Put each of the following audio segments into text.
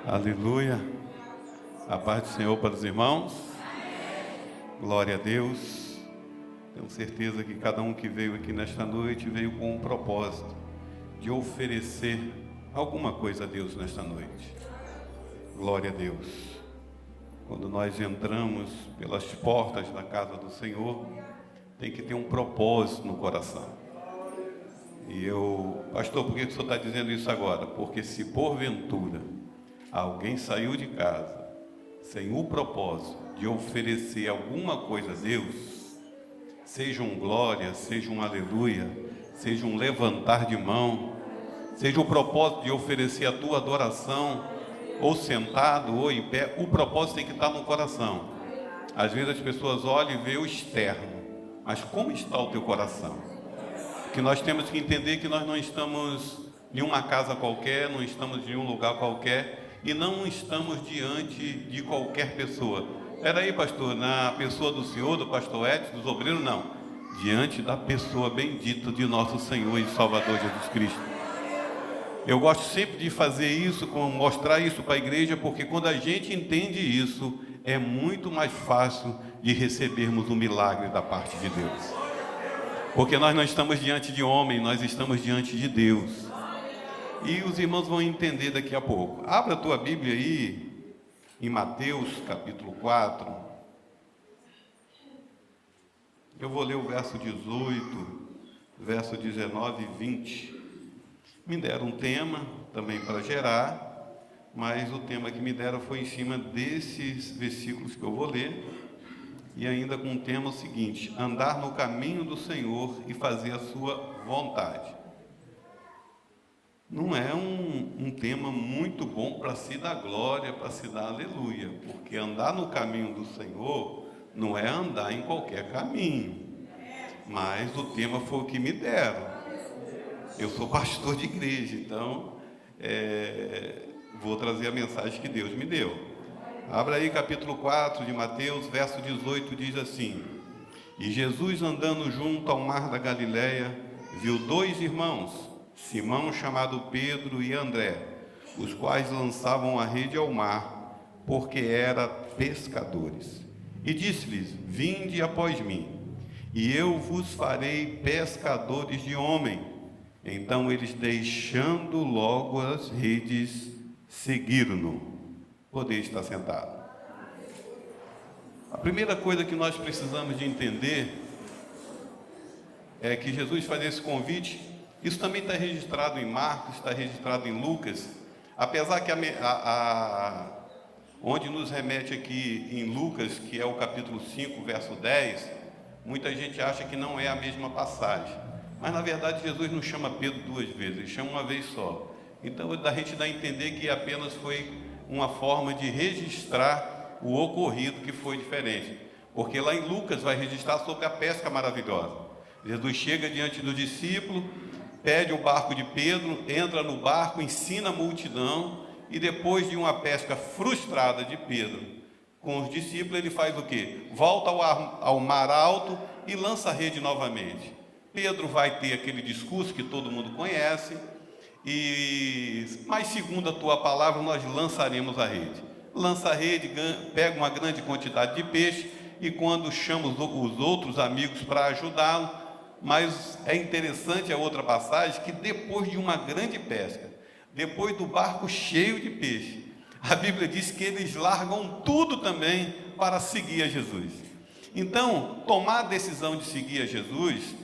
Aleluia. A paz do Senhor para os irmãos. Glória a Deus. Tenho certeza que cada um que veio aqui nesta noite veio com um propósito de oferecer alguma coisa a Deus nesta noite. Glória a Deus. Quando nós entramos pelas portas da casa do Senhor, tem que ter um propósito no coração. E pastor, por que o senhor está dizendo isso agora? Porque se porventura alguém saiu de casa sem o propósito de oferecer alguma coisa a Deus, seja um glória, seja um aleluia, seja um levantar de mão, seja o propósito de oferecer a tua adoração, ou sentado ou em pé, o propósito tem que estar no coração. Às vezes as pessoas olham e veem o externo, mas como está o teu coração? Que nós temos que entender que nós não estamos em uma casa qualquer, não estamos em um lugar qualquer, e não estamos diante de qualquer pessoa. Espera aí, pastor, na pessoa do Senhor, do pastor Edson, dos obreiros, não. Diante da pessoa bendita de nosso Senhor e Salvador Jesus Cristo. Eu gosto sempre de fazer isso, mostrar isso para a igreja, porque quando a gente entende isso, é muito mais fácil de recebermos o milagre da parte de Deus. Porque nós não estamos diante de homem, nós estamos diante de Deus. E os irmãos vão entender daqui a pouco. Abra a tua Bíblia aí, em Mateus capítulo 4. Eu vou ler o verso 18, verso 19 e 20. Me deram um tema também para gerar, mas o tema que me deram foi em cima desses versículos que eu vou ler, e ainda com o tema seguinte: andar no caminho do Senhor e fazer a sua vontade. Não é um tema muito bom para se dar glória, para se dar aleluia, porque andar no caminho do Senhor não é andar em qualquer caminho, mas o tema foi o que me deram. Eu sou pastor de igreja, então vou trazer a mensagem que Deus me deu. Abra aí capítulo 4 de Mateus, verso 18, diz assim: e Jesus, andando junto ao mar da Galileia, viu dois irmãos, Simão, chamado Pedro, e André, os quais lançavam a rede ao mar, porque eram pescadores. E disse-lhes: vinde após mim, e eu vos farei pescadores de homem. Então eles, deixando logo as redes, seguiram-no. Poder estar sentado. A primeira coisa que nós precisamos de entender é que Jesus faz esse convite. Isso também está registrado em Marcos, está registrado em Lucas, apesar que onde nos remete aqui em Lucas, que é o capítulo 5, verso 10, muita gente acha que não é a mesma passagem. Mas na verdade Jesus não chama Pedro duas vezes, ele chama uma vez só. Então a gente dá a entender que apenas foi uma forma de registrar o ocorrido, que foi diferente. Porque lá em Lucas vai registrar sobre a pesca maravilhosa. Jesus chega diante do discípulo, pede o barco de Pedro, entra no barco, ensina a multidão, e depois de uma pesca frustrada de Pedro com os discípulos, ele faz o quê? Volta ao mar alto e lança a rede novamente. Pedro vai ter aquele discurso que todo mundo conhece, mas segundo a tua palavra nós lançaremos a rede. Lança a rede, pega uma grande quantidade de peixe, e quando chama os outros amigos para ajudá-lo. Mas é interessante a outra passagem, que depois de uma grande pesca, depois do barco cheio de peixe, a Bíblia diz que eles largam tudo também para seguir a Jesus. Então, tomar a decisão de seguir a Jesus,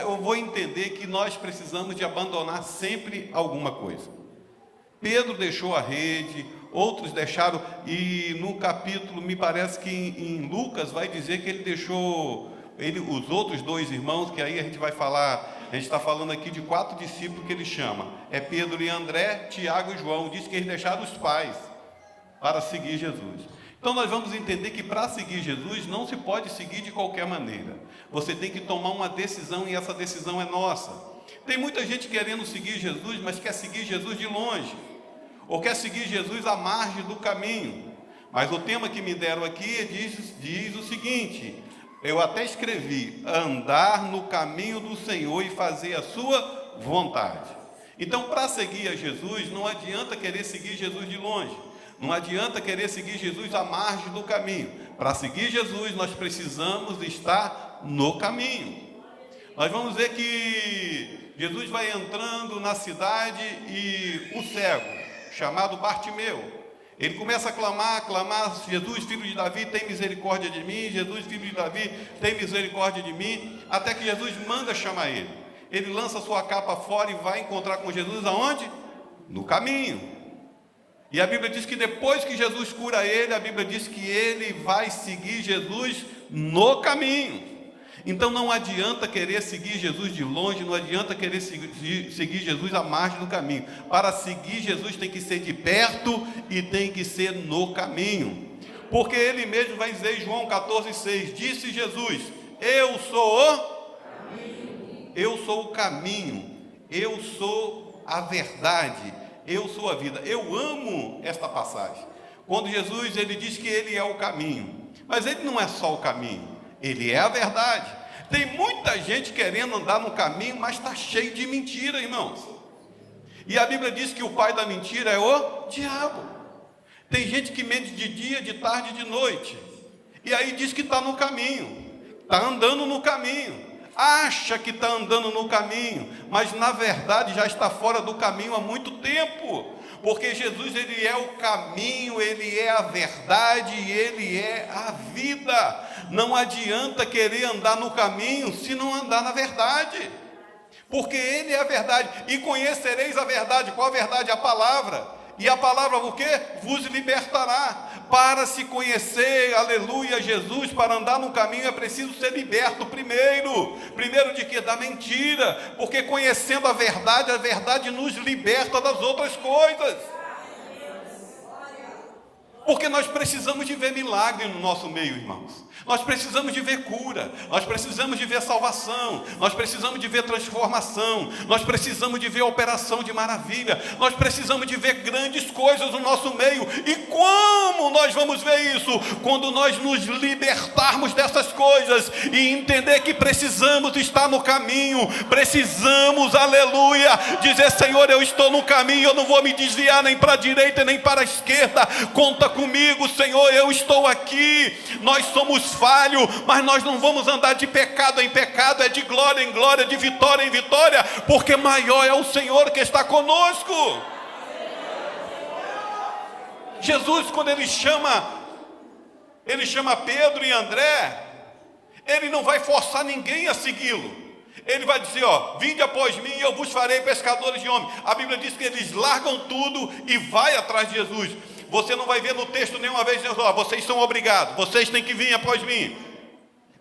eu vou entender que nós precisamos de abandonar sempre alguma coisa. Pedro deixou a rede, outros deixaram, e no capítulo, me parece que em Lucas vai dizer que ele deixou... os outros dois irmãos, que aí a gente vai falar, a gente está falando aqui de 4 discípulos que ele chama, é Pedro e André, Tiago e João. Diz que eles deixaram os pais para seguir Jesus. Então nós vamos entender que para seguir Jesus não se pode seguir de qualquer maneira. Você tem que tomar uma decisão, e essa decisão é nossa. Tem muita gente querendo seguir Jesus, mas quer seguir Jesus de longe, ou quer seguir Jesus à margem do caminho. Mas o tema que me deram aqui diz o seguinte: eu até escrevi: andar no caminho do Senhor e fazer a sua vontade. Então, para seguir a Jesus, não adianta querer seguir Jesus de longe. Não adianta querer seguir Jesus à margem do caminho. Para seguir Jesus, nós precisamos estar no caminho. Nós vamos ver que Jesus vai entrando na cidade e o cego, chamado Bartimeu, ele começa a clamar, Jesus, filho de Davi, tem misericórdia de mim, Jesus, filho de Davi, tem misericórdia de mim, até que Jesus manda chamar ele. Ele lança sua capa fora e vai encontrar com Jesus aonde? No caminho. E a Bíblia diz que depois que Jesus cura ele, a Bíblia diz que ele vai seguir Jesus no caminho. Então não adianta querer seguir Jesus de longe, não adianta querer seguir Jesus à margem do caminho. Para seguir Jesus tem que ser de perto e tem que ser no caminho. Porque ele mesmo vai dizer em João 14,6, disse Jesus, eu sou o caminho, eu sou a verdade, eu sou a vida. Eu amo esta passagem. Quando Jesus ele diz que ele é o caminho, mas ele não é só o caminho, ele é a verdade. Tem muita gente querendo andar no caminho, mas está cheio de mentira, irmãos. E a Bíblia diz que o pai da mentira é o diabo. Tem gente que mente de dia, de tarde e de noite. E aí diz que está no caminho, está andando no caminho. Acha que está andando no caminho, mas na verdade já está fora do caminho há muito tempo. Porque Jesus ele é o caminho, ele é a verdade e ele é a vida. Não adianta querer andar no caminho se não andar na verdade. Porque ele é a verdade. E conhecereis a verdade. Qual a verdade? A palavra. E a palavra o quê? Vos libertará. Para se conhecer, aleluia, Jesus, para andar no caminho é preciso ser liberto primeiro. Primeiro de quê? Da mentira. Porque conhecendo a verdade nos liberta das outras coisas. Porque nós precisamos de ver milagre no nosso meio, irmãos. Nós precisamos de ver cura, nós precisamos de ver salvação, nós precisamos de ver transformação, nós precisamos de ver operação de maravilha, nós precisamos de ver grandes coisas no nosso meio. E como nós vamos ver isso? Quando nós nos libertarmos dessas coisas e entender que precisamos estar no caminho, precisamos, aleluia, dizer, Senhor, eu estou no caminho, eu não vou me desviar nem para a direita nem para a esquerda, conta comigo, Senhor, eu estou aqui. Nós somos falhos, mas nós não vamos andar de pecado em pecado, é de glória em glória, de vitória em vitória, porque maior é o Senhor que está conosco. Jesus, quando ele chama Pedro e André, ele não vai forçar ninguém a segui-lo. Ele vai dizer, vinde após mim e eu vos farei pescadores de homens. A Bíblia diz que eles largam tudo e vai atrás de Jesus. Você não vai ver no texto nenhuma vez, vocês são obrigados, vocês têm que vir após mim.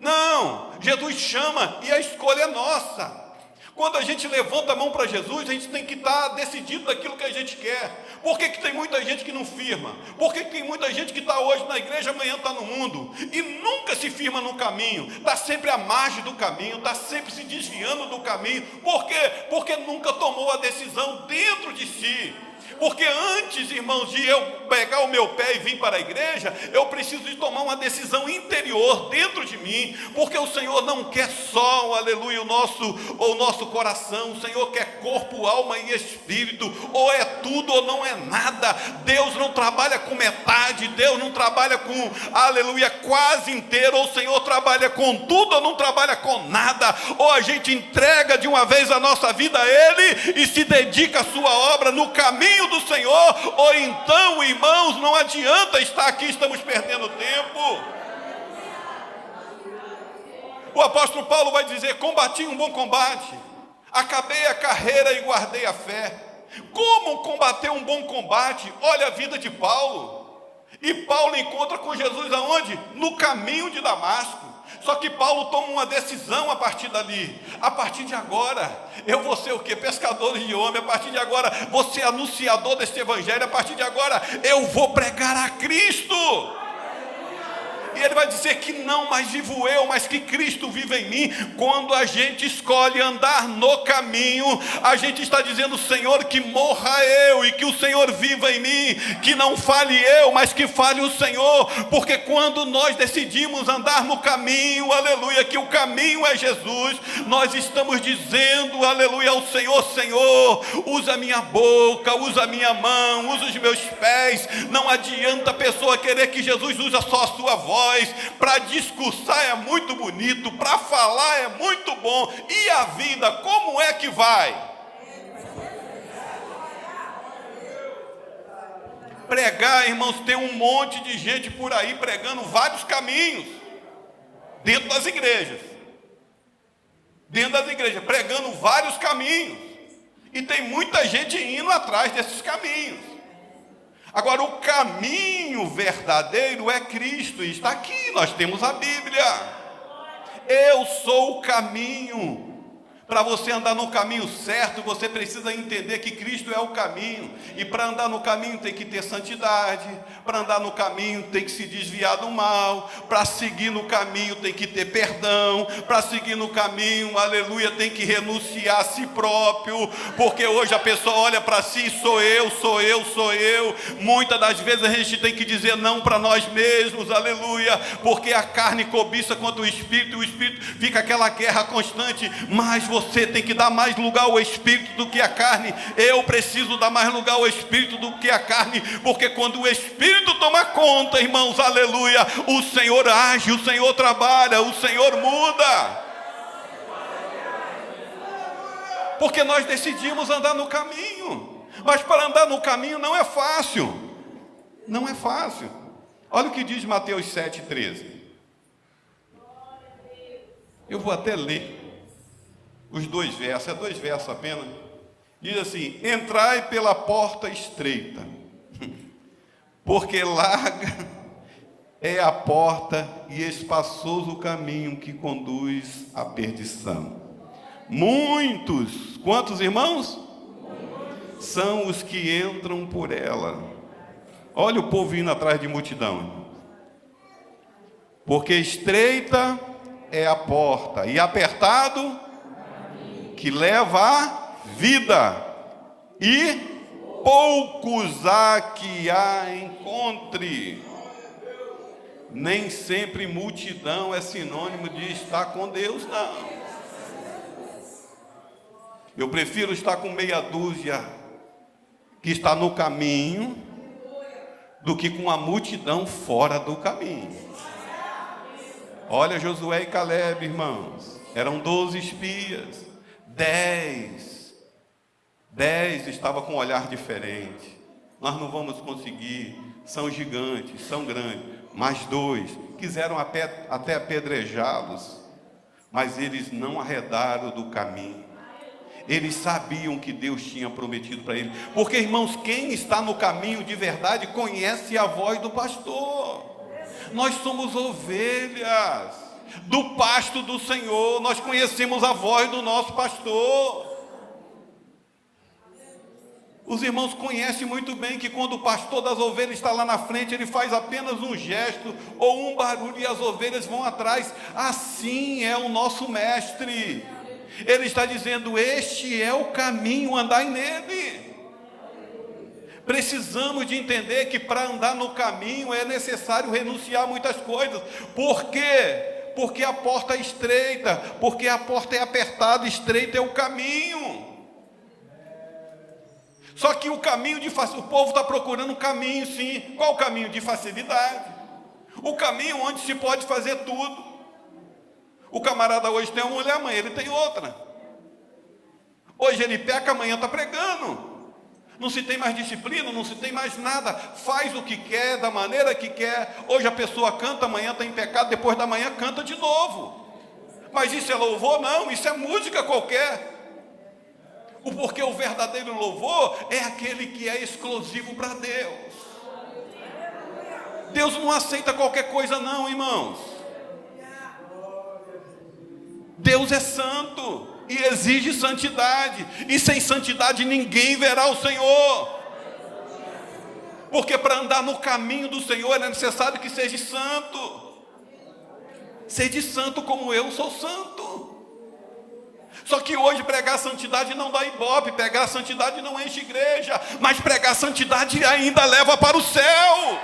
Não, Jesus chama e a escolha é nossa. Quando a gente levanta a mão para Jesus, a gente tem que estar decidido daquilo que a gente quer. Por que tem muita gente que não firma? Por que tem muita gente que está hoje na igreja, amanhã está no mundo? E nunca se firma no caminho, está sempre à margem do caminho, está sempre se desviando do caminho. Por quê? Porque nunca tomou a decisão dentro de si. Porque antes, irmãos, de eu pegar o meu pé e vir para a igreja, eu preciso de tomar uma decisão interior dentro de mim, porque o Senhor não quer só, aleluia, o nosso coração. O Senhor quer corpo, alma e espírito, ou é tudo ou não é nada. Deus não trabalha com metade, Deus não trabalha com, aleluia, quase inteiro. Ou o Senhor trabalha com tudo ou não trabalha com nada. Ou a gente entrega de uma vez a nossa vida a Ele e se dedica à sua obra no caminho do Senhor, ou então, irmãos, não adianta estar aqui, estamos perdendo tempo. O apóstolo Paulo vai dizer, combati um bom combate, acabei a carreira e guardei a fé. Como combater um bom combate? Olha a vida de Paulo. E Paulo encontra com Jesus aonde? No caminho de Damasco. Só que Paulo toma uma decisão a partir dali. A partir de agora, eu vou ser o quê? Pescadores de homens. A partir de agora, vou ser anunciador deste evangelho. A partir de agora, eu vou pregar a Cristo. E ele vai dizer que não mais vivo eu, mas que Cristo vive em mim. Quando a gente escolhe andar no caminho, a gente está dizendo: Senhor, que morra eu e que o Senhor viva em mim, que não fale eu, mas que fale o Senhor. Porque quando nós decidimos andar no caminho, aleluia, que o caminho é Jesus, nós estamos dizendo, aleluia, ao Senhor: Senhor, usa a minha boca, usa a minha mão, usa os meus pés. Não adianta a pessoa querer que Jesus use só a sua voz. Para discursar é muito bonito, para falar é muito bom. E a vida, como é que vai? Pregar, irmãos, tem um monte de gente por aí pregando vários caminhos, dentro das igrejas, pregando vários caminhos, e tem muita gente indo atrás desses caminhos. Agora, o caminho verdadeiro é Cristo, e está aqui, nós temos a Bíblia. Eu sou o caminho. Para você andar no caminho certo, você precisa entender que Cristo é o caminho. E para andar no caminho tem que ter santidade. Para andar no caminho tem que se desviar do mal. Para seguir no caminho tem que ter perdão. Para seguir no caminho, aleluia, tem que renunciar a si próprio. Porque hoje a pessoa olha para si: sou eu. Muitas das vezes a gente tem que dizer não para nós mesmos, aleluia. Porque a carne cobiça contra o Espírito, e o Espírito fica aquela guerra constante. Mas você tem que dar mais lugar ao Espírito do que a carne. Eu preciso dar mais lugar ao Espírito do que a carne, porque quando o Espírito toma conta, irmãos, aleluia, o Senhor age, o Senhor trabalha, o Senhor muda. Porque nós decidimos andar no caminho. Mas para andar no caminho não é fácil. Não é fácil. Olha o que diz Mateus 7,13. Eu vou até ler os 2 versos, é 2 versos apenas. Diz assim: entrai pela porta estreita, porque larga é a porta e espaçoso o caminho que conduz à perdição. Muitos, quantos irmãos? São os que entram por ela. Olha o povo indo atrás de multidão. Porque estreita é a porta e apertado que leva à vida, e poucos há que a encontre. Nem sempre multidão é sinônimo de estar com Deus, não. Eu prefiro estar com meia dúzia que está no caminho do que com a multidão fora do caminho. Olha Josué e Calebe, irmãos, eram 12 espias. 10 estava com um olhar diferente. Nós não vamos conseguir, são gigantes, são grandes. Mas 2 quiseram até apedrejá-los, mas eles não arredaram do caminho. Eles sabiam que Deus tinha prometido para eles. Porque, irmãos, quem está no caminho de verdade conhece a voz do pastor. Nós somos ovelhas do pasto do Senhor, nós conhecemos a voz do nosso pastor. Os irmãos conhecem muito bem que quando o pastor das ovelhas está lá na frente, ele faz apenas um gesto ou um barulho e as ovelhas vão atrás. Assim é o nosso mestre. Ele está dizendo: este é o caminho, andai nele. Precisamos de entender que para andar no caminho é necessário renunciar a muitas coisas. Por quê? Porque a porta é estreita, porque a porta é apertada, estreita é o caminho. Só que o caminho de facilidade, o povo está procurando um caminho, sim. Qual o caminho? De facilidade. O caminho onde se pode fazer tudo. O camarada hoje tem uma mulher, amanhã ele tem outra. Hoje ele peca, amanhã está pregando. Não se tem mais disciplina, não se tem mais nada. Faz o que quer, da maneira que quer. Hoje a pessoa canta, amanhã está em pecado, depois da manhã canta de novo. Mas isso é louvor? Não, isso é música qualquer. Porque o verdadeiro louvor é aquele que é exclusivo para Deus. Deus não aceita qualquer coisa não, irmãos. Deus é santo e exige santidade, e sem santidade ninguém verá o Senhor. Porque para andar no caminho do Senhor é necessário que seja santo. Sede santo como eu sou santo. Só que hoje pregar santidade não dá ibope, pregar santidade não enche igreja, mas pregar santidade ainda leva para o céu.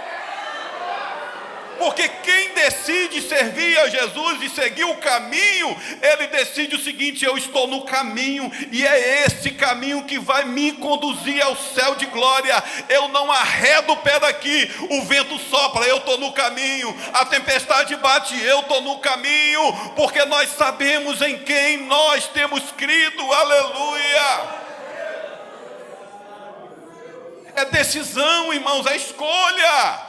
Porque quem decide servir a Jesus e seguir o caminho, ele decide o seguinte: eu estou no caminho, e é esse caminho que vai me conduzir ao céu de glória. Eu não arredo o pé daqui, o vento sopra, eu estou no caminho, a tempestade bate, eu estou no caminho, porque nós sabemos em quem nós temos crido. Aleluia! É decisão, irmãos, é escolha.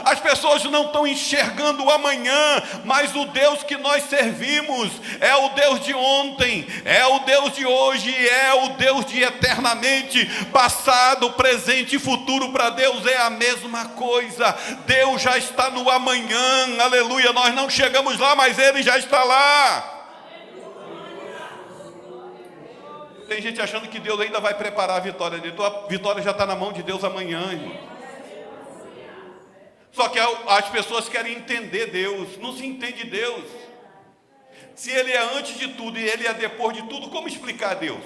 As pessoas não estão enxergando o amanhã, mas o Deus que nós servimos é o Deus de ontem, é o Deus de hoje, é o Deus de eternamente. Passado, presente e futuro para Deus é a mesma coisa. Deus já está no amanhã, aleluia. Nós não chegamos lá, mas Ele já está lá. Tem gente achando que Deus ainda vai preparar a vitória dele. A vitória já está na mão de Deus amanhã, irmão. Só que as pessoas querem entender Deus, não se entende Deus. Se Ele é antes de tudo e Ele é depois de tudo, como explicar Deus?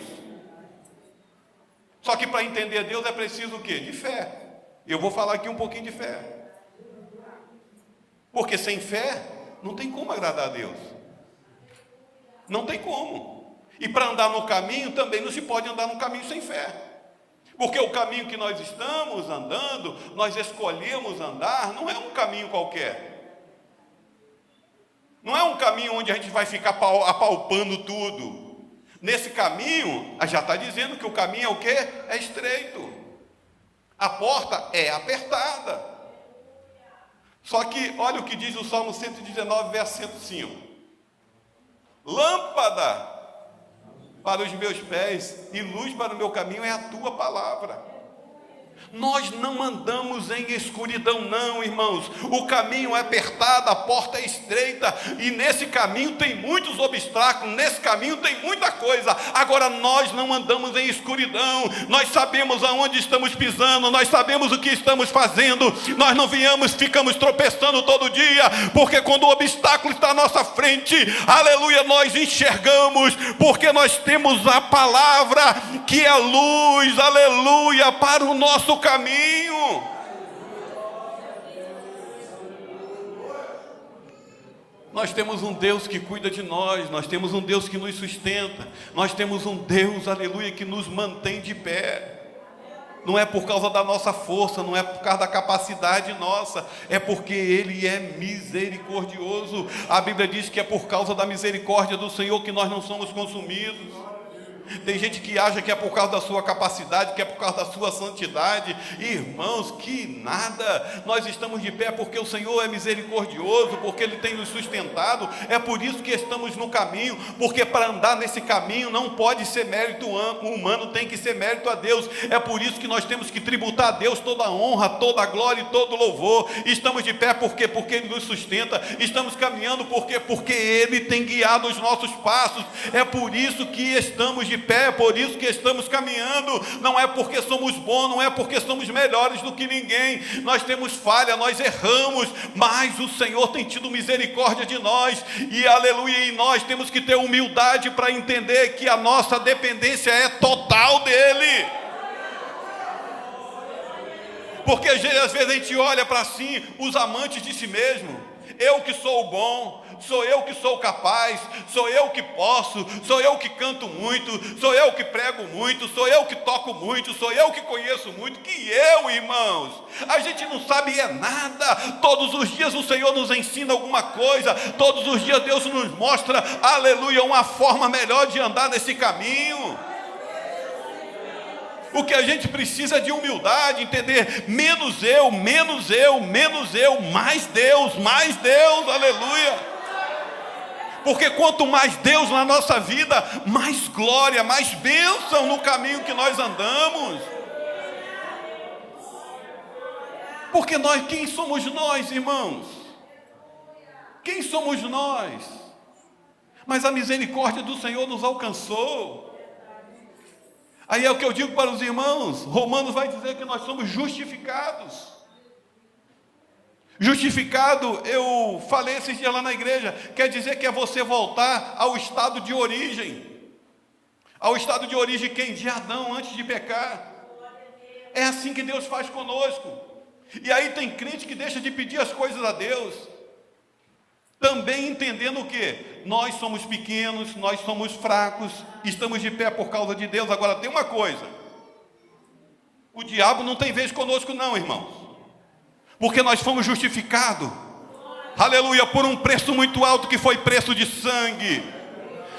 Só que para entender Deus é preciso o quê? De fé. Eu vou falar aqui um pouquinho de fé. Porque sem fé, não tem como agradar a Deus. Não tem como. E para andar no caminho, também não se pode andar no caminho sem fé. Porque o caminho que nós estamos andando, nós escolhemos andar, não é um caminho qualquer. Não é um caminho onde a gente vai ficar apalpando tudo. Nesse caminho, já está dizendo que o caminho é o quê? É estreito. A porta é apertada. Só que, olha o que diz o Salmo 119, verso 105. Lâmpada para os meus pés e luz para o meu caminho é a tua palavra. Nós não andamos em escuridão não, irmãos. O caminho é apertado, a porta é estreita, e nesse caminho tem muitos obstáculos, nesse caminho tem muita coisa. Agora nós não andamos em escuridão, nós sabemos aonde estamos pisando, nós sabemos o que estamos fazendo. Nós não ficamos tropeçando todo dia, porque quando o obstáculo está à nossa frente, aleluia, nós enxergamos, porque nós temos a palavra que é luz, aleluia, para o nosso caminho. Nós temos um Deus que cuida de nós temos um Deus que nos sustenta, nós temos um Deus, aleluia, que nos mantém de pé. Não é por causa da nossa força, não é por causa da capacidade nossa, é porque Ele é misericordioso. A Bíblia diz que é por causa da misericórdia do Senhor que nós não somos consumidos. Tem gente que acha que é por causa da sua capacidade, que é por causa da sua santidade. Irmãos, que nada. Nós estamos de pé porque o Senhor é misericordioso, porque Ele tem nos sustentado. É por isso que estamos no caminho, porque para andar nesse caminho não pode ser mérito humano, tem que ser mérito a Deus. É por isso que nós temos que tributar a Deus toda a honra, toda a glória e todo o louvor. Estamos de pé porque Ele nos sustenta. Estamos caminhando porque Ele tem guiado os nossos passos. É por isso que estamos de pé, é por isso que estamos caminhando. Não é porque somos bons, não é porque somos melhores do que ninguém. Nós temos falha, nós erramos, mas o Senhor tem tido misericórdia de nós, e aleluia, e nós temos que ter humildade para entender que a nossa dependência é total dEle. Porque às vezes a gente olha para si, os amantes de si mesmo. Eu que sou o bom, sou eu que sou capaz, sou eu que posso, sou eu que canto muito, sou eu que prego muito, sou eu que toco muito, sou eu que conheço muito. Que eu, irmãos? A gente não sabe é nada. Todos os dias o Senhor nos ensina alguma coisa, todos os dias Deus nos mostra, aleluia, uma forma melhor de andar nesse caminho. O que a gente precisa é de humildade, entender, menos eu, mais Deus, aleluia. Porque quanto mais Deus na nossa vida, mais glória, mais bênção no caminho que nós andamos. Porque quem somos nós, irmãos? Quem somos nós? Mas a misericórdia do Senhor nos alcançou. Aí é o que eu digo para os irmãos, Romanos vai dizer que nós somos justificados. Justificado, eu falei esses dias lá na igreja, quer dizer que é você voltar ao estado de origem. Ao estado de origem quem? De Adão, antes de pecar. É assim que Deus faz conosco. E aí tem crente que deixa de pedir as coisas a Deus, também entendendo o quê? Nós somos pequenos, nós somos fracos, estamos de pé por causa de Deus. Agora tem uma coisa, o diabo não tem vez conosco não, irmãos. Porque nós fomos justificados, aleluia, por um preço muito alto, que foi preço de sangue.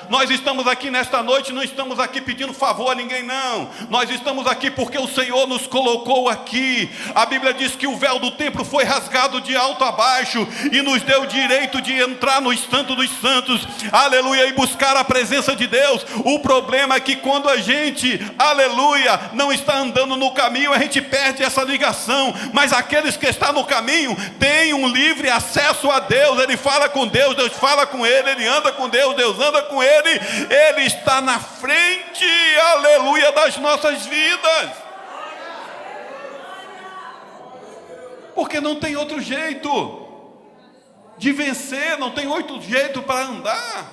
Nós estamos aqui nesta noite, não estamos aqui pedindo favor a ninguém não. Nós estamos aqui porque o Senhor nos colocou aqui. A Bíblia diz que o véu do templo foi rasgado de alto a baixo e nos deu o direito de entrar no Santo dos Santos, aleluia, e buscar a presença de Deus. O problema é que quando a gente, aleluia, não está andando no caminho, a gente perde essa ligação. Mas aqueles que estão no caminho têm um livre acesso a Deus. Ele fala com Deus, Deus fala com ele, ele anda com Deus, Deus anda com ele. Ele está na frente, aleluia, das nossas vidas. Porque não tem outro jeito de vencer, não tem outro jeito para andar.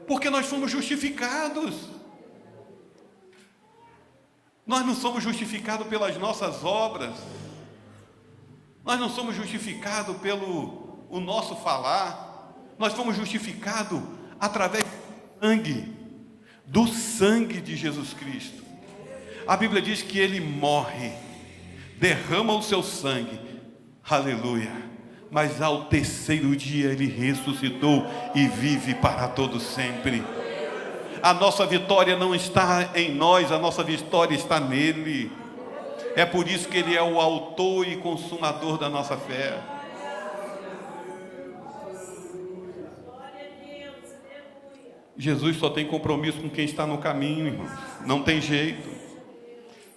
Porque nós fomos justificados. Nós não somos justificados pelas nossas obras. Nós não somos justificados pelo o nosso falar. Nós fomos justificados através do sangue de Jesus Cristo. A Bíblia diz que Ele morre, derrama o seu sangue, aleluia, mas ao terceiro dia Ele ressuscitou e vive para todo sempre. A nossa vitória não está em nós, a nossa vitória está nele. É por isso que Ele é o autor e consumador da nossa fé. Jesus só tem compromisso com quem está no caminho, irmãos. Não tem jeito.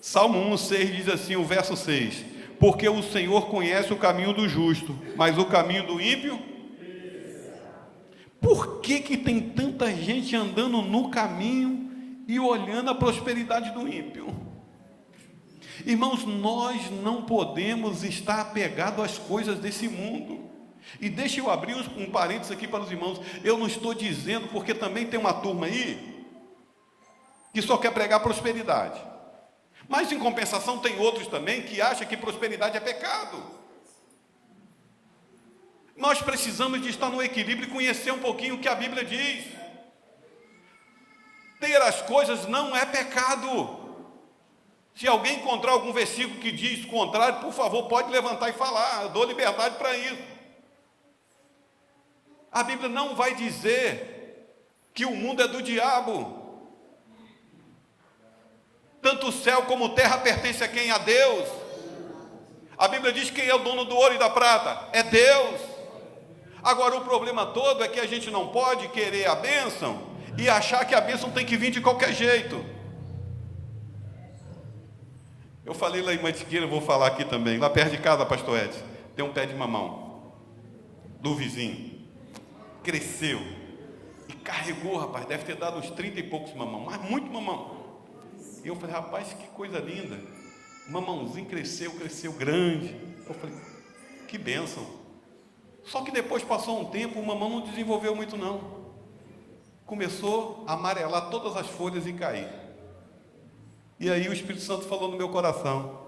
Salmo 1:6 diz assim, o verso 6: porque o Senhor conhece o caminho do justo, mas o caminho do ímpio? Por que tem tanta gente andando no caminho e olhando a prosperidade do ímpio? Irmãos, nós não podemos estar apegados às coisas desse mundo. E deixa eu abrir um parênteses aqui para os irmãos. Eu não estou dizendo, porque também tem uma turma aí que só quer pregar prosperidade. Mas em compensação tem outros também que acham que prosperidade é pecado. Nós precisamos de estar no equilíbrio e conhecer um pouquinho o que a Bíblia diz. Ter as coisas não é pecado. Se alguém encontrar algum versículo que diz o contrário, por favor, pode levantar e falar. Eu dou liberdade para isso. A Bíblia não vai dizer que o mundo é do diabo. Tanto o céu como a terra pertencem a quem? A Deus. A Bíblia diz que quem é o dono do ouro e da prata? É Deus. Agora o problema todo é que a gente não pode querer a bênção e achar que a bênção tem que vir de qualquer jeito. Eu falei lá em Mantiqueira, vou falar aqui também. Lá perto de casa, pastor Edson, tem um pé de mamão do vizinho. Cresceu e carregou, rapaz, deve ter dado uns 30 e poucos mamão, mas muito mamão. E eu falei, rapaz, que coisa linda. O mamãozinho cresceu grande. Eu falei, que bênção. Só que depois passou um tempo, o mamão não desenvolveu muito não. Começou a amarelar todas as folhas e cair. E aí o Espírito Santo falou no meu coração,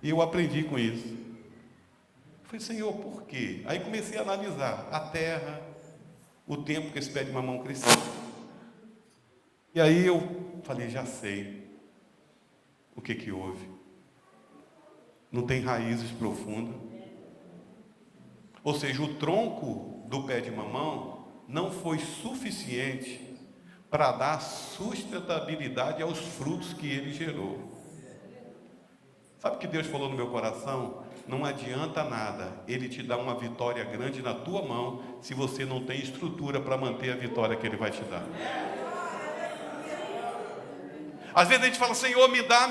e eu aprendi com isso. Eu falei, Senhor, por quê? Aí comecei a analisar a terra, o tempo que esse pé de mamão cresceu. E aí eu falei, já sei o que houve. Não tem raízes profundas. Ou seja, o tronco do pé de mamão não foi suficiente para dar sustentabilidade aos frutos que ele gerou. Sabe o que Deus falou no meu coração? Não adianta nada Ele te dar uma vitória grande na tua mão se você não tem estrutura para manter a vitória que Ele vai te dar. Às vezes a gente fala, Senhor, me dá,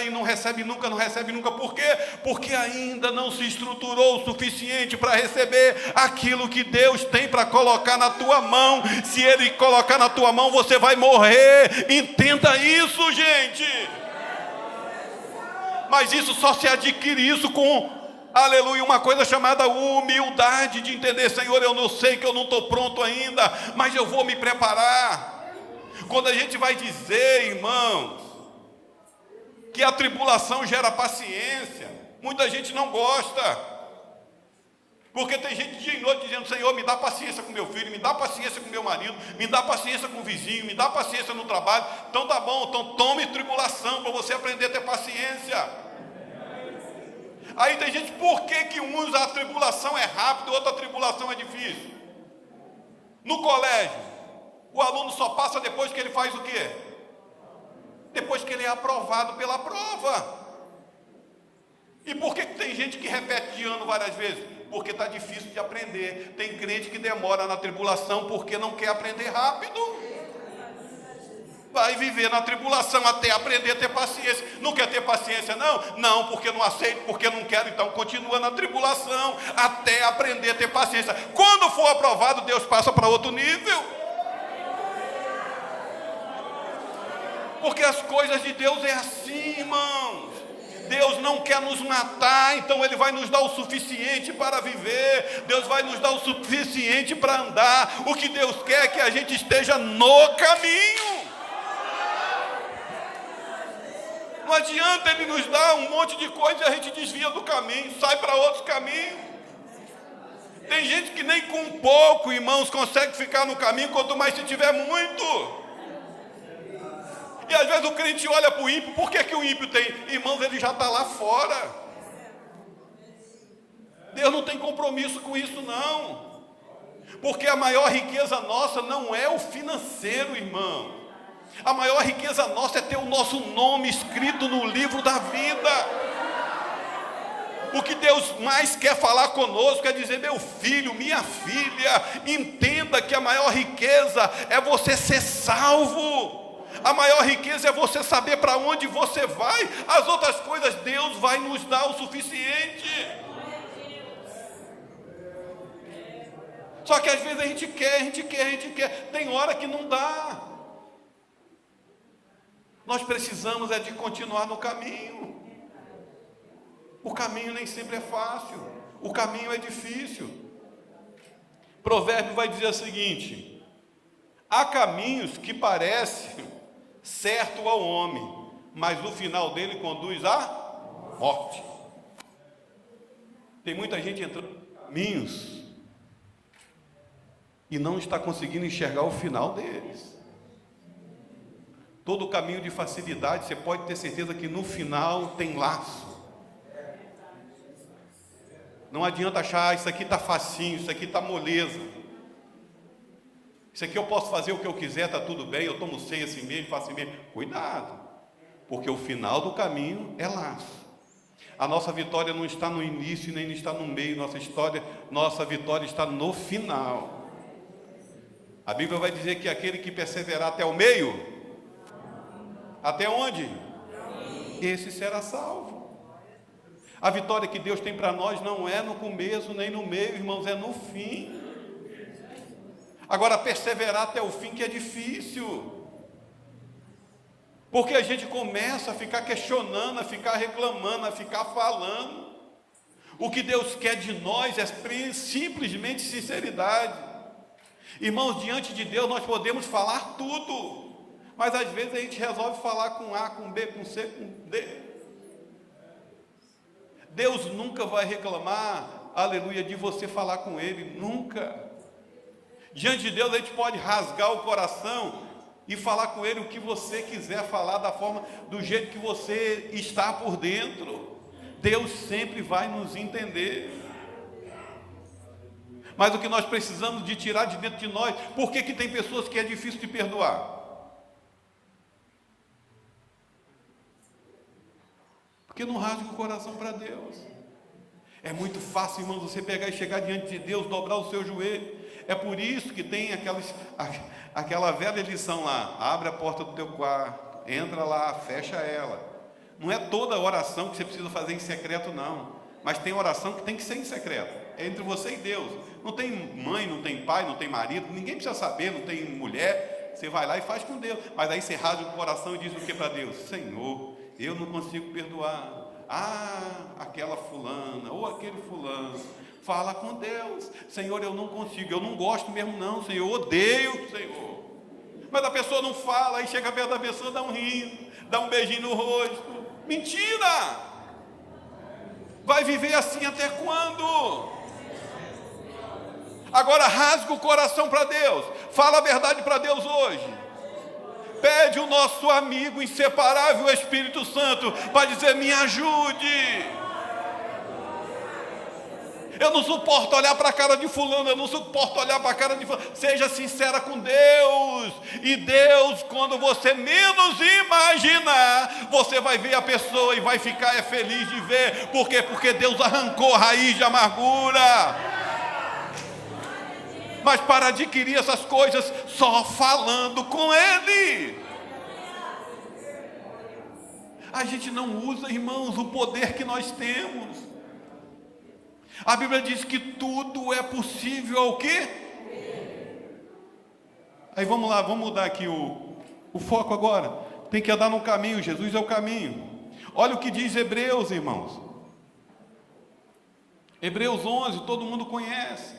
e não recebe nunca. Por quê? Porque ainda não se estruturou o suficiente para receber aquilo que Deus tem para colocar na tua mão. Se Ele colocar na tua mão, você vai morrer. Entenda isso, gente. Mas isso só se adquire isso com Aleluia, uma coisa chamada humildade, de entender, Senhor, eu não sei que eu não estou pronto ainda, mas eu vou me preparar. Quando a gente vai dizer, irmãos, que a tribulação gera paciência, muita gente não gosta. Porque tem gente dia e noite dizendo, Senhor, me dá paciência com meu filho, me dá paciência com meu marido, me dá paciência com o vizinho, me dá paciência no trabalho. Então tá bom, então tome tribulação para você aprender a ter paciência. Aí tem gente, por que uns a tribulação é rápida e outra a tribulação é difícil? No colégio, o aluno só passa depois que ele faz o quê? Depois que ele é aprovado pela prova. E por que tem gente que repete de ano várias vezes? Porque está difícil de aprender. Tem crente que demora na tribulação porque não quer aprender rápido. Vai viver na tribulação até aprender a ter paciência. Não quer ter paciência não? Não, porque não aceito, porque não quero. Então continua na tribulação até aprender a ter paciência. Quando for aprovado, Deus passa para outro nível. Porque as coisas de Deus é assim, irmãos. Deus não quer nos matar, então Ele vai nos dar o suficiente para viver. Deus vai nos dar o suficiente para andar. O que Deus quer é que a gente esteja no caminho. Não adianta Ele nos dar um monte de coisa e a gente desvia do caminho, sai para outros caminhos. Tem gente que nem com pouco, irmãos, consegue ficar no caminho, quanto mais se tiver muito. E às vezes o crente olha para o ímpio, por que o ímpio tem? Irmãos, ele já está lá fora. Deus não tem compromisso com isso não. Porque a maior riqueza nossa não é o financeiro, irmão. A maior riqueza nossa é ter o nosso nome escrito no livro da vida. O que Deus mais quer falar conosco é dizer, meu filho, minha filha, entenda que a maior riqueza é você ser salvo. A maior riqueza é você saber para onde você vai. As outras coisas Deus vai nos dar o suficiente. Só que às vezes a gente quer. Tem hora que não dá. Nós precisamos é de continuar no caminho. O caminho nem sempre é fácil. O caminho é difícil. Provérbio vai dizer o seguinte: há caminhos que parecem certo ao homem, mas o final dele conduz à morte. Tem muita gente entrando em caminhos e não está conseguindo enxergar o final deles. Todo caminho de facilidade, você pode ter certeza que no final tem laço. Não adianta achar, isso aqui está facinho, isso aqui está moleza. Isso aqui eu posso fazer o que eu quiser, está tudo bem, eu tomo ceia assim mesmo, faço assim mesmo. Cuidado, porque o final do caminho é laço. A nossa vitória não está no início, nem está no meio, nossa vitória está no final. A Bíblia vai dizer que aquele que perseverar até o meio, até onde? Esse será salvo. A vitória que Deus tem para nós não é no começo, nem no meio, irmãos, é no fim. Agora, perseverar até o fim que é difícil, porque a gente começa a ficar questionando, a ficar reclamando, a ficar falando. O que Deus quer de nós é simplesmente sinceridade. Irmãos, diante de Deus nós podemos falar tudo, mas às vezes a gente resolve falar com A, com B, com C, com D. Deus nunca vai reclamar, aleluia, de você falar com Ele, nunca. Diante de Deus a gente pode rasgar o coração e falar com Ele o que você quiser falar, do jeito que você está por dentro. Deus sempre vai nos entender. Mas o que nós precisamos de tirar de dentro de nós, por que tem pessoas que é difícil de perdoar? Porque não rasga o coração para Deus. É muito fácil, irmãos, você pegar e chegar diante de Deus, dobrar o seu joelho. É por isso que tem aquela velha lição lá: abre a porta do teu quarto, entra lá, fecha ela. Não é toda oração que você precisa fazer em secreto, não. Mas tem oração que tem que ser em secreto. É entre você e Deus. Não tem mãe, não tem pai, não tem marido, ninguém precisa saber, não tem mulher. Você vai lá e faz com Deus. Mas aí você rasga o coração e diz o que para Deus? Senhor, eu não consigo perdoar. aquela fulana ou aquele fulano. Fala com Deus. Senhor, eu não consigo, eu não gosto mesmo não, Senhor, eu odeio, Senhor. Mas a pessoa não fala, aí chega perto da pessoa, dá um riso, dá um beijinho no rosto. Mentira! Vai viver assim até quando? Agora rasga o coração para Deus. Fala a verdade para Deus hoje. Pede o nosso amigo inseparável, o Espírito Santo, para dizer: me ajude. Eu não suporto olhar para a cara de fulano, eu não suporto olhar para a cara de fulano. Seja sincera com Deus. E Deus, quando você menos imaginar, você vai ver a pessoa e vai ficar feliz de ver. Por quê? Porque Deus arrancou a raiz de amargura. Mas para adquirir essas coisas, só falando com Ele. A gente não usa, irmãos, o poder que nós temos. A Bíblia diz que tudo é possível ao quê? Aí vamos lá, vamos mudar aqui o foco agora. Tem que andar no caminho, Jesus é o caminho. Olha o que diz Hebreus, irmãos. Hebreus 11, todo mundo conhece.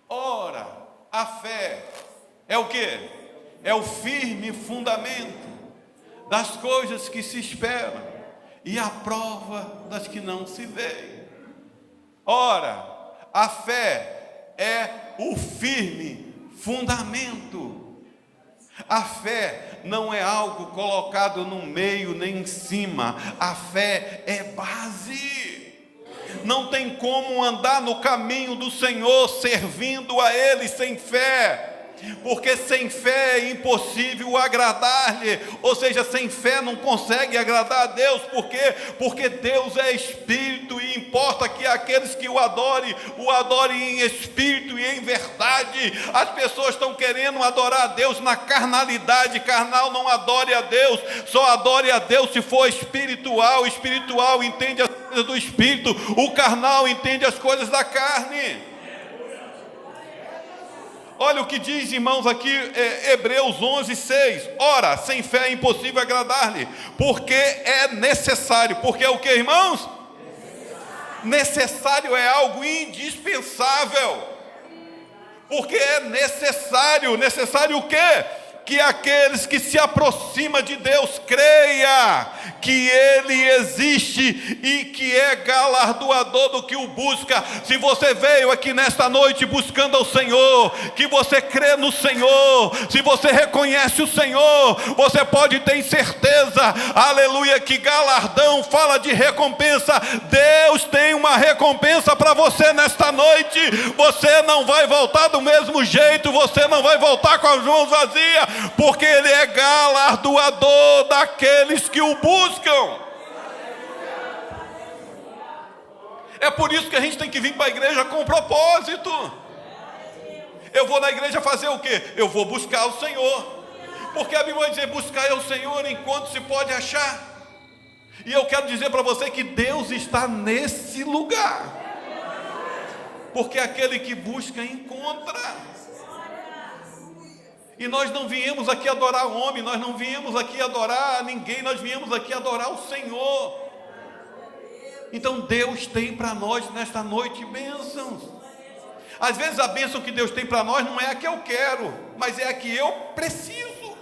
Ora, a fé é o quê? É o firme fundamento das coisas que se esperam e a prova das que não se veem. Ora, a fé é o firme fundamento. A fé não é algo colocado no meio nem em cima. A fé é base. Não tem como andar no caminho do Senhor servindo a Ele sem fé. Porque sem fé é impossível agradar-lhe. Ou seja, sem fé não consegue agradar a Deus. Por quê? Porque Deus é Espírito e importa que aqueles que o adorem em Espírito e em verdade. As pessoas estão querendo adorar a Deus na carnalidade. Carnal não adore a Deus, só adore a Deus se for espiritual. Espiritual entende as coisas do Espírito, o carnal entende as coisas da carne. Olha o que diz, irmãos, aqui, Hebreus 11, 6. Ora, sem fé é impossível agradar-lhe, porque é necessário. Porque é o que, irmãos? Necessário é algo indispensável. Porque é necessário. Necessário o quê? Que aqueles que se aproximam de Deus creia que Ele existe e que é galardoador do que o busca. Se você veio aqui nesta noite buscando ao Senhor, que você crê no Senhor, se você reconhece o Senhor, você pode ter certeza, aleluia, que galardão fala de recompensa. Deus tem uma recompensa para você nesta noite. Você não vai voltar do mesmo jeito, você não vai voltar com as mãos vazias, porque Ele é galardoador daqueles que o buscam. É por isso que a gente tem que vir para a igreja com propósito. Eu vou na igreja fazer o quê? Eu vou buscar o Senhor. Porque a Bíblia vai dizer: buscar o Senhor enquanto se pode achar. E eu quero dizer para você que Deus está nesse lugar. Porque aquele que busca, encontra. E nós não viemos aqui adorar o homem, nós não viemos aqui adorar ninguém, nós viemos aqui adorar o Senhor. Então Deus tem para nós nesta noite bênçãos. Às vezes a bênção que Deus tem para nós não é a que eu quero, mas é a que eu preciso.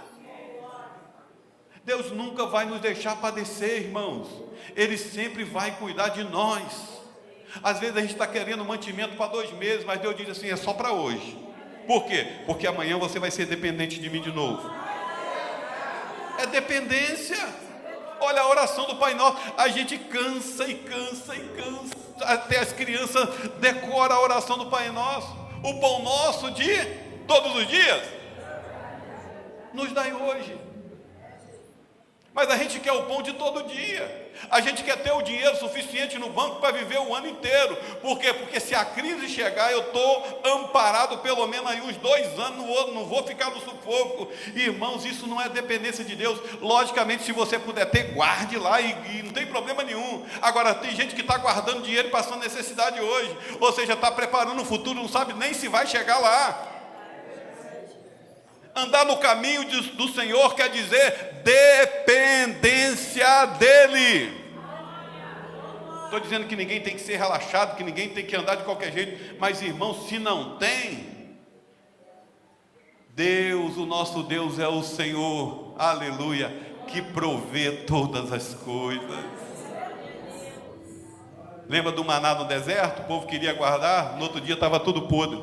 Deus nunca vai nos deixar padecer, irmãos. Ele sempre vai cuidar de nós. Às vezes a gente está querendo mantimento para 2 meses, mas Deus diz assim: é só para hoje. Por quê? Porque amanhã você vai ser dependente de mim de novo. É dependência. Olha a oração do Pai Nosso. A gente cansa e cansa e cansa. Até as crianças decoram a oração do Pai Nosso. O pão nosso de todos os dias nos dai hoje. Mas a gente quer o pão de todo dia. A gente quer ter o dinheiro suficiente no banco para viver o ano inteiro. Por quê? Porque se a crise chegar, eu estou amparado pelo menos aí uns 2 anos, não vou ficar no sufoco. Irmãos, isso não é dependência de Deus. Logicamente, se você puder ter, guarde lá e não tem problema nenhum. Agora, tem gente que está guardando dinheiro e passando necessidade hoje. Ou seja, está preparando o futuro, não sabe nem se vai chegar lá. Andar no caminho do Senhor quer dizer dependência dEle. Estou dizendo que ninguém tem que ser relaxado, que ninguém tem que andar de qualquer jeito, mas irmão, se não tem, Deus, o nosso Deus é o Senhor, aleluia, que provê todas as coisas. Lembra do maná no deserto? O povo queria guardar, no outro dia estava tudo podre,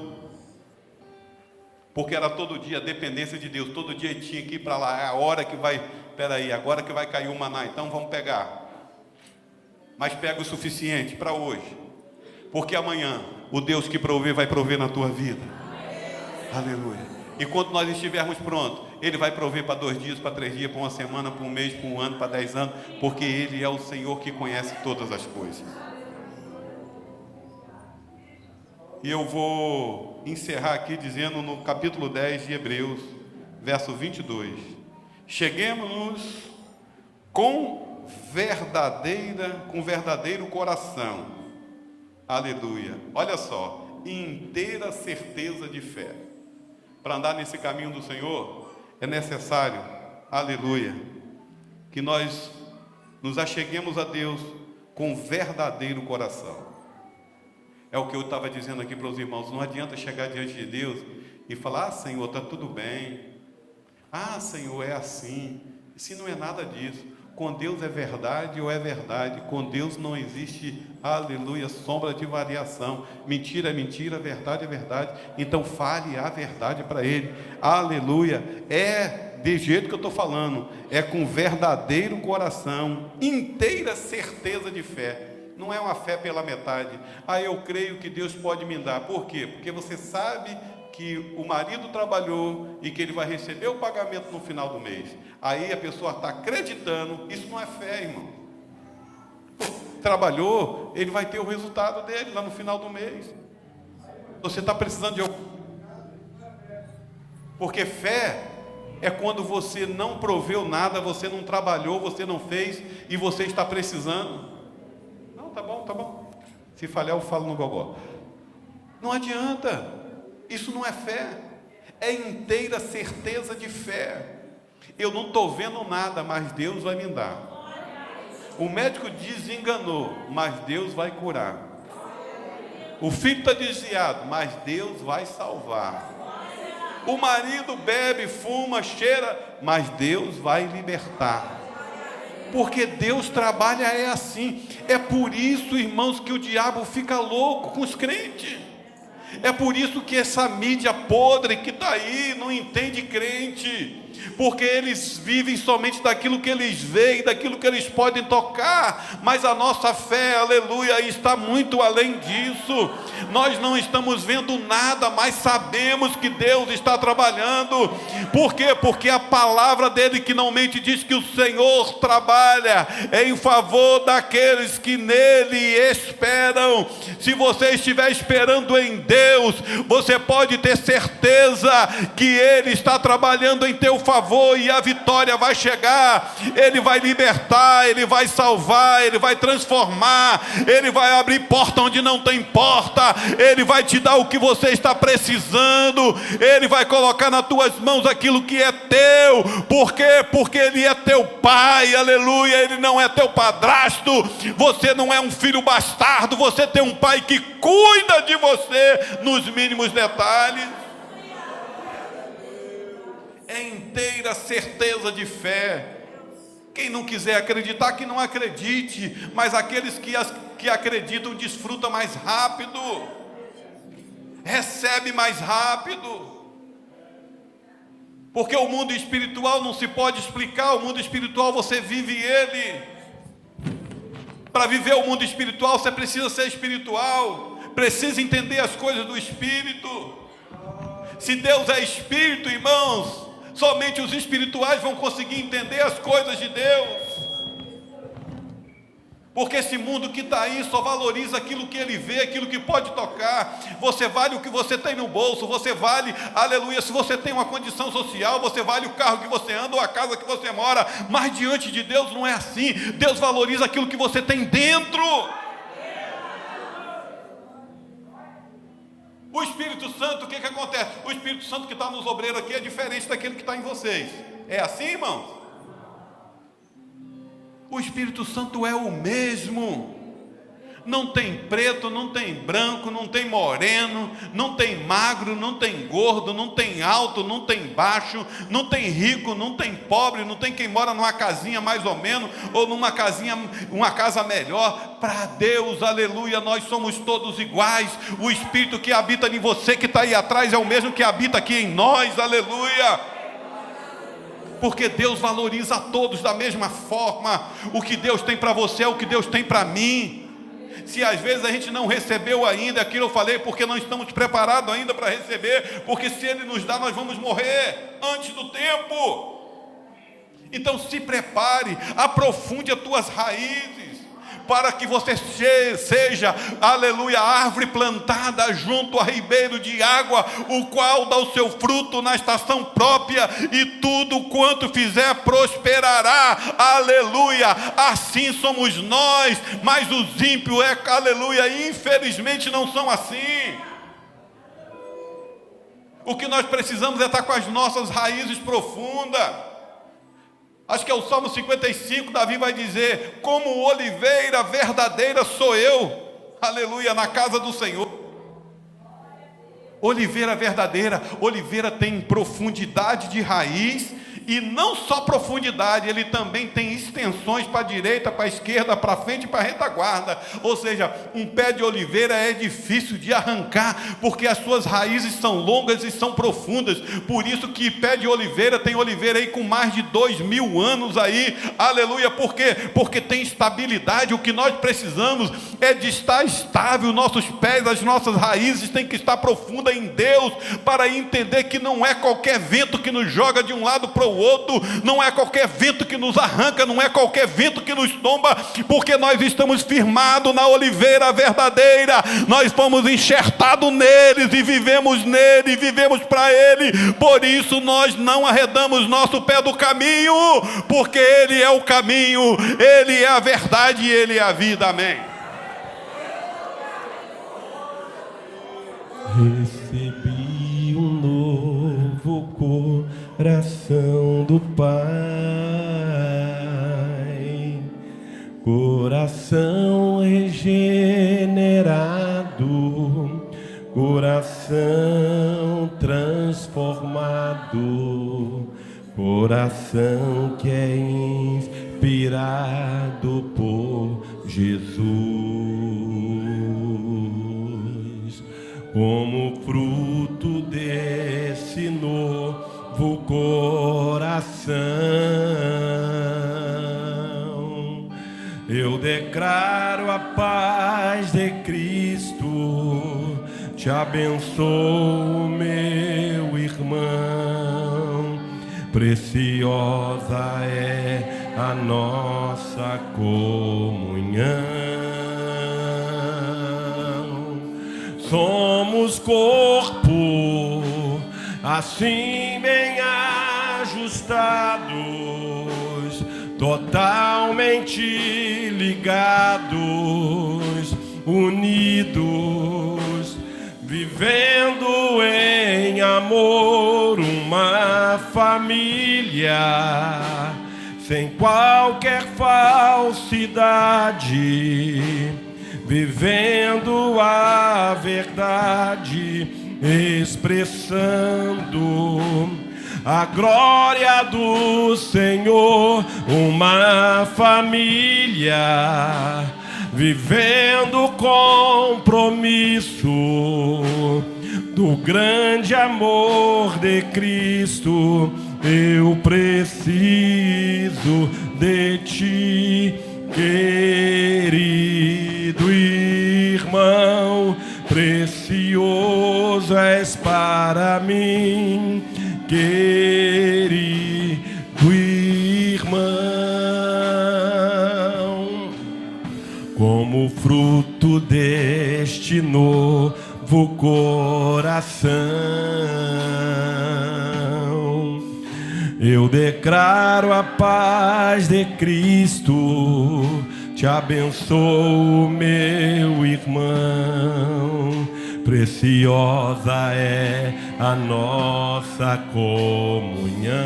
porque era todo dia a dependência de Deus, todo dia tinha que ir para lá, é a hora que vai, peraí, agora que vai cair o maná, então vamos pegar. Mas pega o suficiente para hoje, porque amanhã o Deus que provê vai prover na tua vida. Aleluia. E quando nós estivermos prontos, Ele vai prover para 2 dias, para 3 dias, para uma semana, para um mês, para um ano, para 10 anos, porque Ele é o Senhor que conhece todas as coisas. E eu vou encerrar aqui dizendo no capítulo 10 de Hebreus, verso 22. Cheguemos-nos com verdadeiro coração, aleluia, olha só, inteira certeza de fé. Para andar nesse caminho do Senhor, é necessário, aleluia, que nós nos acheguemos a Deus com verdadeiro coração. É o que eu estava dizendo aqui para os irmãos, não adianta chegar diante de Deus e falar, Senhor, está tudo bem, Senhor, é assim, se não é nada disso. Com Deus é verdade ou é verdade, com Deus não existe, aleluia, sombra de variação, mentira é mentira, verdade é verdade, então fale a verdade para Ele, aleluia, é de jeito que eu estou falando, é com verdadeiro coração, inteira certeza de fé, não é uma fé pela metade, eu creio que Deus pode me dar, por quê? Porque você sabe que o marido trabalhou e que ele vai receber o pagamento no final do mês. Aí a pessoa está acreditando, isso não é fé, irmão. Trabalhou, ele vai ter o resultado dele lá no final do mês. Você está precisando de algum... Porque fé é quando você não proveu nada, você não trabalhou, você não fez e você está precisando. Não, tá bom. Se falhar eu falo no gogó. Não adianta. Isso não é fé, é inteira certeza de fé. Eu não estou vendo nada, mas Deus vai me dar. O médico desenganou, mas Deus vai curar. O filho está desviado, mas Deus vai salvar. O marido bebe, fuma, cheira, mas Deus vai libertar. Porque Deus trabalha assim. É por isso, irmãos, que o diabo fica louco com os crentes. É por isso que essa mídia podre que está aí não entende crente, porque eles vivem somente daquilo que eles veem, daquilo que eles podem tocar, mas a nossa fé, aleluia, está muito além disso. Nós não estamos vendo nada, mas sabemos que Deus está trabalhando. Por quê? Porque a palavra dele que não mente diz que o Senhor trabalha em favor daqueles que nele esperam. Se você estiver esperando em Deus, você pode ter certeza que Ele está trabalhando em teu favor e a vitória vai chegar. Ele vai libertar, Ele vai salvar, Ele vai transformar, Ele vai abrir porta onde não tem porta, Ele vai te dar o que você está precisando, Ele vai colocar nas tuas mãos aquilo que é teu. Por quê? Porque Ele é teu Pai, aleluia, Ele não é teu padrasto, você não é um filho bastardo, você tem um Pai que cuida de você nos mínimos detalhes. É inteira certeza de fé. Quem não quiser acreditar, que não acredite, mas aqueles que acreditam desfrutam mais rápido, recebe mais rápido, porque o mundo espiritual não se pode explicar. O mundo espiritual você vive ele. Para viver o mundo espiritual você precisa ser espiritual, precisa entender as coisas do Espírito. Se Deus é Espírito, irmãos, somente os espirituais vão conseguir entender as coisas de Deus. Porque esse mundo que está aí só valoriza aquilo que ele vê, aquilo que pode tocar. Você vale o que você tem no bolso, você vale, aleluia, se você tem uma condição social, você vale o carro que você anda ou a casa que você mora. Mas diante de Deus não é assim. Deus valoriza aquilo que você tem dentro. O Espírito Santo, o que acontece? O Espírito Santo que está nos obreiros aqui é diferente daquele que está em vocês. É assim, irmãos? O Espírito Santo é o mesmo. Não tem preto, não tem branco, não tem moreno, não tem magro, não tem gordo, não tem alto, não tem baixo, não tem rico, não tem pobre, não tem quem mora numa casinha mais ou menos, ou numa casinha, uma casa melhor. Para Deus, aleluia, nós somos todos iguais. O Espírito que habita em você, que está aí atrás, é o mesmo que habita aqui em nós, aleluia. Porque Deus valoriza a todos da mesma forma. O que Deus tem para você é o que Deus tem para mim. Se às vezes a gente não recebeu ainda aquilo, eu falei, porque não estamos preparados ainda para receber, porque se Ele nos dá, nós vamos morrer antes do tempo. Então se prepare, aprofunde as tuas raízes, para que você seja, aleluia, árvore plantada junto a ribeiro de água, o qual dá o seu fruto na estação própria, e tudo quanto fizer prosperará, aleluia. Assim somos nós, mas os ímpios, aleluia, infelizmente não são assim. O que nós precisamos é estar com as nossas raízes profundas. Acho que é o Salmo 55, Davi vai dizer: como oliveira verdadeira sou eu, aleluia, na casa do Senhor. Oliveira verdadeira, oliveira tem profundidade de raiz, e não só profundidade, ele também tem extensões para a direita, para a esquerda, para a frente e para a retaguarda. Ou seja, um pé de oliveira é difícil de arrancar, porque as suas raízes são longas e são profundas. Por isso que pé de oliveira, tem oliveira aí com mais de 2000 anos aí, aleluia. Por quê? Porque tem estabilidade. O que nós precisamos é de estar estável. Nossos pés, as nossas raízes têm que estar profundas em Deus, para entender que não é qualquer vento que nos joga de um lado para o outro, não é qualquer vento que nos arranca, não é qualquer vento que nos tomba, porque nós estamos firmados na oliveira verdadeira. Nós fomos enxertados neles e vivemos nele, e vivemos para ele. Por isso nós não arredamos nosso pé do caminho, porque ele é o caminho, ele é a verdade e ele é a vida. Amém. Recebi um novo coração do Pai, coração regenerado, coração transformado, coração que é inspirado por Jesus. Como fruto desse novo coração, eu declaro a paz de Cristo. Te abençoo, meu irmão. Preciosa é a nossa comunhão. Somos corpo, assim bem ajustados, totalmente ligados, unidos, vivendo em amor, uma família, sem qualquer falsidade, vivendo a verdade, expressando a glória do Senhor, uma família, vivendo compromisso do grande amor de Cristo. Eu preciso de ti, querido irmão, precioso és para mim, querido irmão. Como fruto deste novo coração, eu declaro a paz de Cristo. Te abençoo, meu irmão. Preciosa é a nossa comunhão.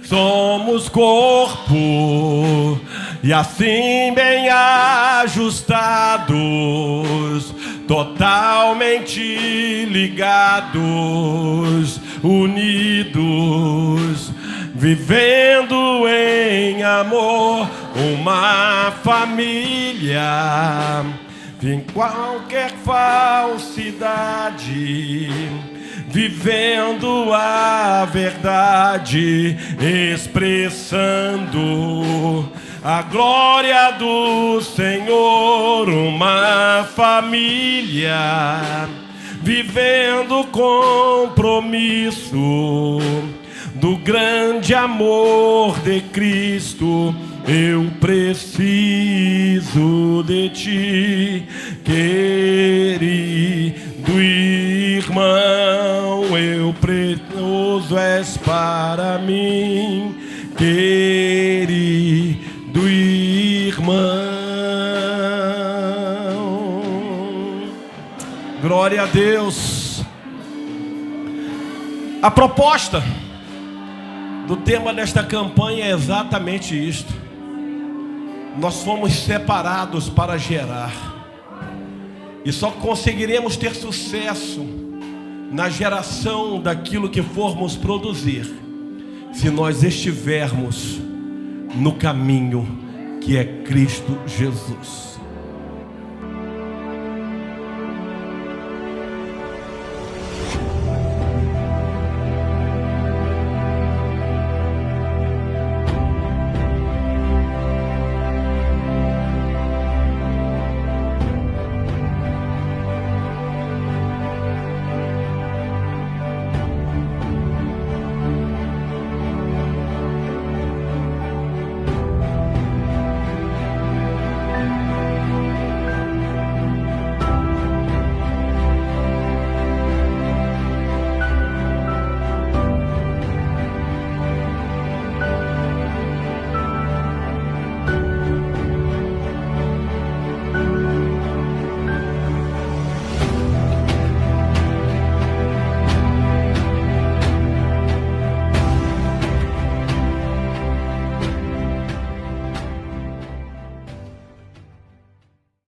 Somos corpo, E assim bem ajustados, totalmente ligados, unidos, vivendo em amor, uma família, em qualquer falsidade, vivendo a verdade, expressando a glória do Senhor, uma família, vivendo compromisso do grande amor de Cristo. Eu preciso de ti, querido irmão, eu precioso és para mim, querido irmão. Glória a Deus. A proposta do tema desta campanha é exatamente isto. Nós fomos separados para gerar, e só conseguiremos ter sucesso na geração daquilo que formos produzir se nós estivermos no caminho que é Cristo Jesus.